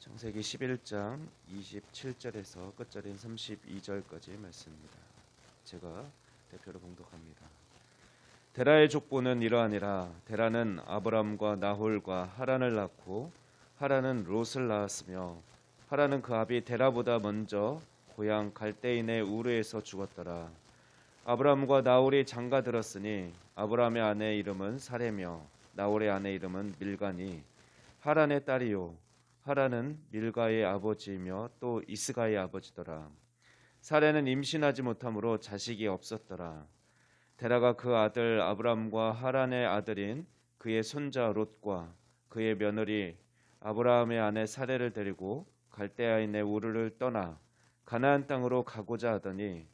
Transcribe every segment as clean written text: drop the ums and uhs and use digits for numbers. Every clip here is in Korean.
창세기 11장 27절에서 끝절인 32절까지의 말씀입니다. 제가 대표로 봉독합니다. 데라의 족보는 이러하니라. 데라는 아브람과 나홀과 하란을 낳고 하란은 롯을 낳았으며 하란은 그 아비 데라보다 먼저 고향 갈대인의 우르에서 죽었더라. 아브람과 나홀이 장가들었으니 아브람의 아내 이름은 사레며 나홀의 아내 이름은 밀가니 하란의 딸이요 하란은 밀가의 아버지이며 또 이스가의 아버지더라. 사레는 임신하지 못하므로 자식이 없었더라. 데라가 그 아들 아브람과 하란의 아들인 그의 손자 롯과 그의 며느리 아브라함의 아내 사레를 데리고 갈대아인의 우르를 떠나 가나안 땅으로 가고자 하더니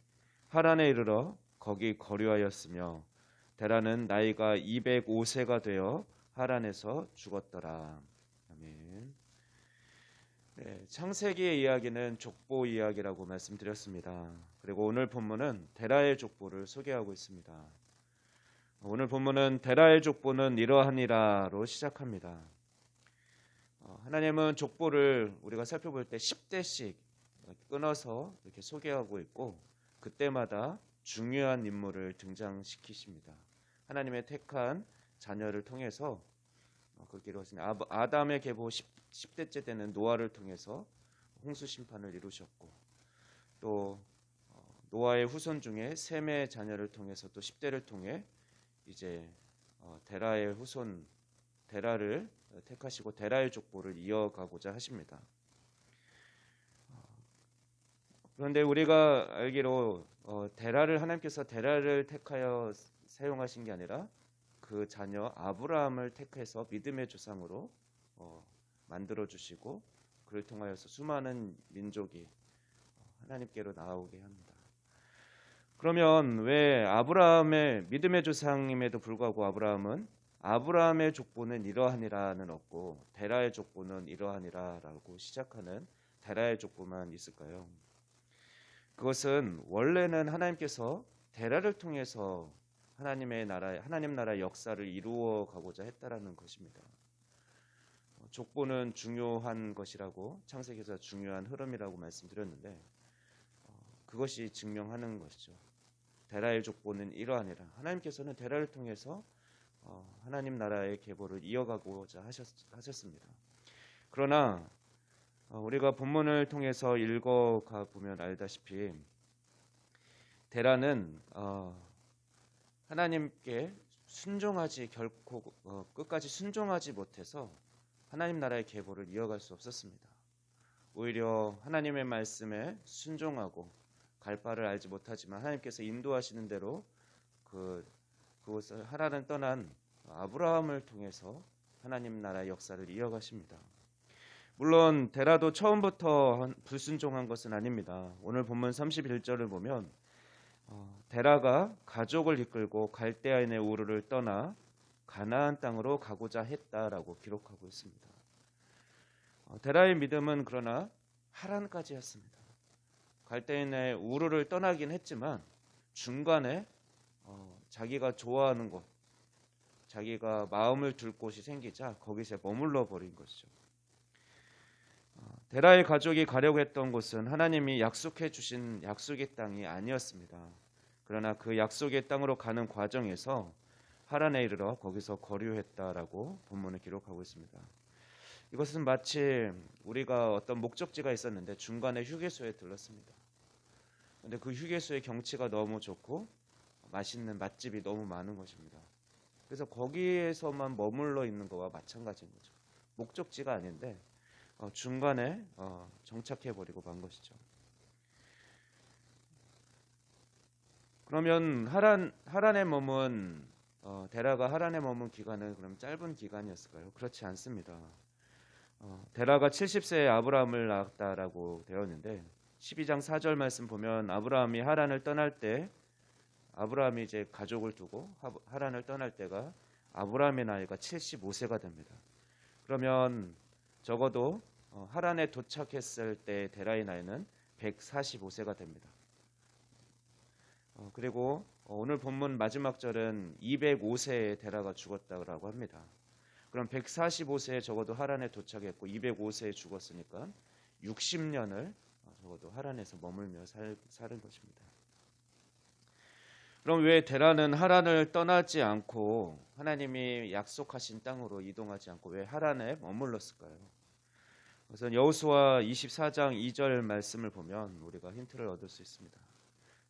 하란에 이르러 거기 거류하였으며 데라는 나이가 205세가 되어 하란에서 죽었더라. 아멘. 네, 창세기의 이야기는 족보 이야기라고 말씀드렸습니다. 그리고 오늘 본문은 데라의 족보를 소개하고 있습니다. 오늘 본문은 데라의 족보는 이러하니라로 시작합니다. 하나님은 족보를 우리가 살펴볼 때 10대씩 끊어서 이렇게 소개하고 있고 그때마다 중요한 인물을 등장시키십니다. 하나님의 택한 자녀를 통해서 그렇게 이루어진 아담의 계보 10대째 되는 노아를 통해서 홍수 심판을 이루셨고 또 노아의 후손 중에 셈의 자녀를 통해서 또 10대를 통해 이제 데라의 후손 데라를 택하시고 데라의 족보를 이어가고자 하십니다. 그런데 우리가 알기로 데라를 하나님께서 데라를 택하여 사용하신 게 아니라 그 자녀 아브라함을 택해서 믿음의 조상으로 만들어 주시고 그를 통하여서 수많은 민족이 하나님께로 나아오게 합니다. 그러면 왜 아브라함의 믿음의 조상임에도 불구하고 아브라함의 족보는 이러하니라는 없고 데라의 족보는 이러하니라라고 시작하는 데라의 족보만 있을까요? 그것은 원래는 하나님께서 데라를 통해서 하나님 나라의 역사를 이루어 가고자 했다라는 것입니다. 족보는 중요한 것이라고 창세기에서 중요한 흐름이라고 말씀드렸는데 그것이 증명하는 것이죠. 데라의 족보는 이러하니라. 하나님께서는 데라를 통해서 하나님 나라의 계보를 이어가고자 하셨습니다. 그러나 우리가 본문을 통해서 읽어가 보면 알다시피 데라는 하나님께 결코 끝까지 순종하지 못해서 하나님 나라의 계보를 이어갈 수 없었습니다. 오히려 하나님의 말씀에 순종하고 갈 바를 알지 못하지만 하나님께서 인도하시는 대로 그곳을 하란을 떠난 아브라함을 통해서 하나님 나라의 역사를 이어가십니다. 물론 데라도 처음부터 불순종한 것은 아닙니다. 오늘 본문 31절을 보면 데라가 가족을 이끌고 갈대아인의 우르를 떠나 가나안 땅으로 가고자 했다라고 기록하고 있습니다. 데라의 믿음은 그러나 하란까지였습니다. 갈대아인의 우르를 떠나긴 했지만 중간에 자기가 좋아하는 곳, 자기가 마음을 둘 곳이 생기자 거기서 머물러 버린 것이죠. 데라의 가족이 가려고 했던 곳은 하나님이 약속해 주신 약속의 땅이 아니었습니다. 그러나 그 약속의 땅으로 가는 과정에서 하란에 이르러 거기서 거류했다라고 본문을 기록하고 있습니다. 이것은 마치 우리가 어떤 목적지가 있었는데 중간에 휴게소에 들렀습니다. 그런데 그 휴게소의 경치가 너무 좋고 맛있는 맛집이 너무 많은 것입니다. 그래서 거기에서만 머물러 있는 것과 마찬가지인 거죠. 목적지가 아닌데 중간에 정착해버리고 만 것이죠. 그러면 하란에 머문 데라가 하란에 머문 기간은 그럼 짧은 기간이었을까요? 그렇지 않습니다. 데라가 70세에 아브라함을 낳았다라고 되어 있는데 12장 4절 말씀 보면 아브라함이 하란을 떠날 때 아브라함이 이제 가족을 두고 하란을 떠날 때가 아브라함의 나이가 75세가 됩니다. 그러면 적어도 하란에 도착했을 때 데라의 나이는 145세가 됩니다. 그리고 오늘 본문 마지막 절은 205세에 데라가 죽었다고 합니다. 그럼 145세에 적어도 하란에 도착했고 205세에 죽었으니까 60년을 적어도 하란에서 머물며 사는 것입니다. 그럼 왜 데라는 하란을 떠나지 않고 하나님이 약속하신 땅으로 이동하지 않고 왜 하란에 머물렀을까요? 우선 여호수아 24장 2절 말씀을 보면 우리가 힌트를 얻을 수 있습니다.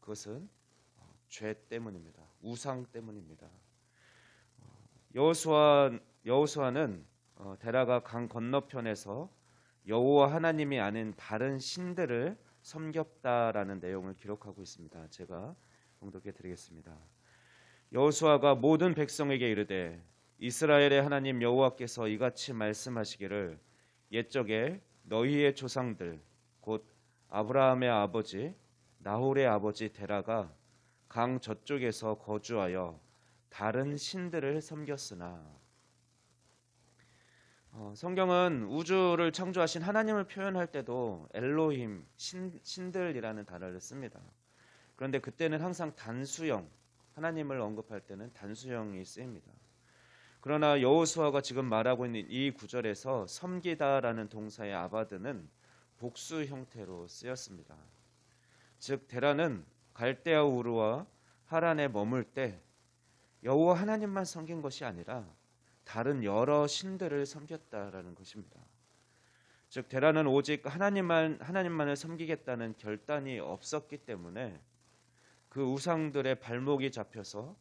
그것은 죄 때문입니다. 우상 때문입니다. 여호수아는 데라가 강 건너편에서 여호와 하나님이 아닌 다른 신들을 섬겼다라는 내용을 기록하고 있습니다. 제가 봉독해 드리겠습니다. 여호수아가 모든 백성에게 이르되 이스라엘의 하나님 여호와께서 이같이 말씀하시기를 옛적에 너희의 조상들 곧 아브라함의 아버지 나홀의 아버지 데라가 강 저쪽에서 거주하여 다른 신들을 섬겼으나 성경은 우주를 창조하신 하나님을 표현할 때도 엘로힘 신들이라는 단어를 씁니다. 그런데 그때는 항상 단수형 하나님을 언급할 때는 단수형이 쓰입니다. 그러나 여호수아가 지금 말하고 있는 이 구절에서 섬기다라는 동사의 아바드는 복수 형태로 쓰였습니다. 즉 데라는 갈대아 우르와 하란에 머물 때 여호와 하나님만 섬긴 것이 아니라 다른 여러 신들을 섬겼다라는 것입니다. 즉 데라는 오직 하나님만을 섬기겠다는 결단이 없었기 때문에 그 우상들의 발목이 잡혀서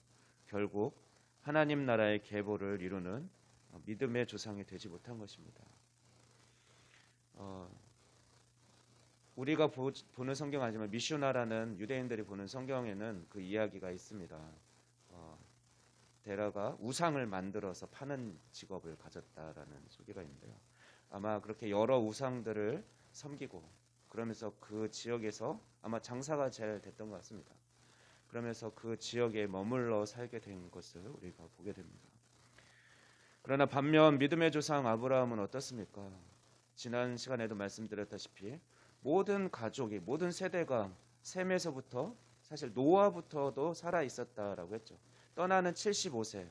결국 하나님 나라의 계보를 이루는 믿음의 조상이 되지 못한 것입니다. 우리가 보는 성경 아니지만 미슈나라는 유대인들이 보는 성경에는 그 이야기가 있습니다. 데라가 우상을 만들어서 파는 직업을 가졌다라는 소개가 있는데요. 아마 그렇게 여러 우상들을 섬기고 그러면서 그 지역에서 아마 장사가 잘 됐던 것 같습니다. 그러면서 그 지역에 머물러 살게 된 것을 우리가 보게 됩니다. 그러나 반면 믿음의 조상 아브라함은 어떻습니까? 지난 시간에도 말씀드렸다시피 모든 가족이 모든 세대가 셈에서부터 사실 노아부터도 살아 있었다라고 했죠. 떠나는 75세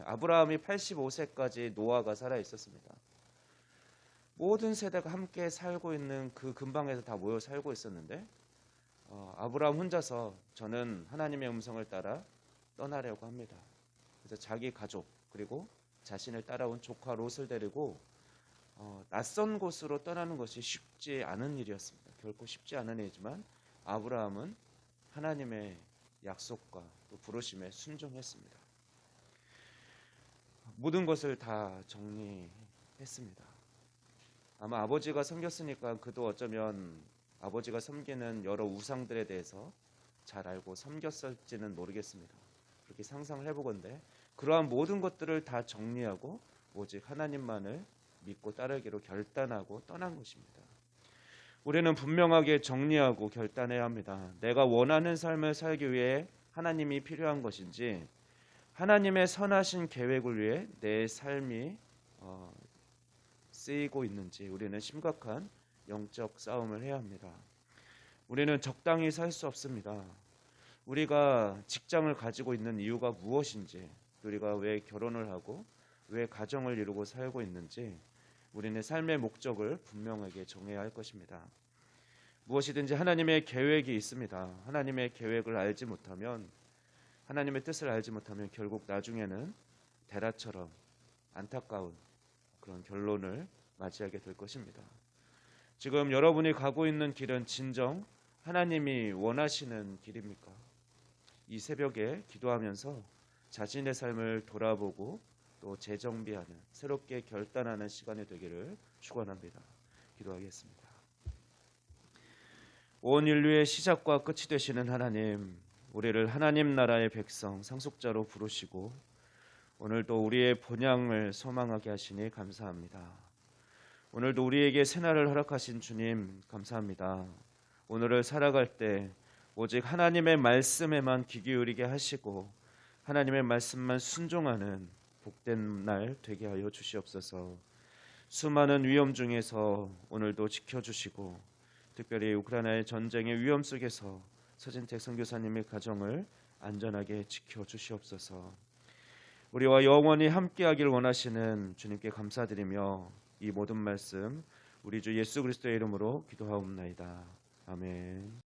아브라함이 85세까지 노아가 살아 있었습니다. 모든 세대가 함께 살고 있는 그 근방에서 다 모여 살고 있었는데 아브라함 혼자서 저는 하나님의 음성을 따라 떠나려고 합니다. 그래서 자기 가족 그리고 자신을 따라온 조카 롯을 데리고 낯선 곳으로 떠나는 것이 쉽지 않은 일이었습니다. 결코 쉽지 않은 일이지만 아브라함은 하나님의 약속과 또 부르심에 순종했습니다. 모든 것을 다 정리했습니다. 아마 아버지가 섬겼으니까 그도 어쩌면 아버지가 섬기는 여러 우상들에 대해서 잘 알고 섬겼을지는 모르겠습니다. 그렇게 상상을 해보건대 그러한 모든 것들을 다 정리하고 오직 하나님만을 믿고 따르기로 결단하고 떠난 것입니다. 우리는 분명하게 정리하고 결단해야 합니다. 내가 원하는 삶을 살기 위해 하나님이 필요한 것인지 하나님의 선하신 계획을 위해 내 삶이 쓰이고 있는지 우리는 심각한 영적 싸움을 해야 합니다. 우리는 적당히 살 수 없습니다. 우리가 직장을 가지고 있는 이유가 무엇인지, 우리가 왜 결혼을 하고 왜 가정을 이루고 살고 있는지 우리는 삶의 목적을 분명하게 정해야 할 것입니다. 무엇이든지 하나님의 계획이 있습니다. 하나님의 계획을 알지 못하면, 하나님의 뜻을 알지 못하면 결국 나중에는 데라처럼 안타까운 그런 결론을 맞이하게 될 것입니다. 지금 여러분이 가고 있는 길은 진정 하나님이 원하시는 길입니까? 이 새벽에 기도하면서 자신의 삶을 돌아보고 또 재정비하는, 새롭게 결단하는 시간이 되기를 축원합니다. 기도하겠습니다. 온 인류의 시작과 끝이 되시는 하나님, 우리를 하나님 나라의 백성, 상속자로 부르시고 오늘도 우리의 본향을 소망하게 하시니 감사합니다. 오늘도 우리에게 새날을 허락하신 주님 감사합니다. 오늘을 살아갈 때 오직 하나님의 말씀에만 귀 기울이게 하시고 하나님의 말씀만 순종하는 복된 날 되게 하여 주시옵소서. 수많은 위험 중에서 오늘도 지켜주시고 특별히 우크라이나의 전쟁의 위험 속에서 서진택 선교사님의 가정을 안전하게 지켜주시옵소서. 우리와 영원히 함께하기를 원하시는 주님께 감사드리며 이 모든 말씀 우리 주 예수 그리스도의 이름으로 기도하옵나이다. 아멘.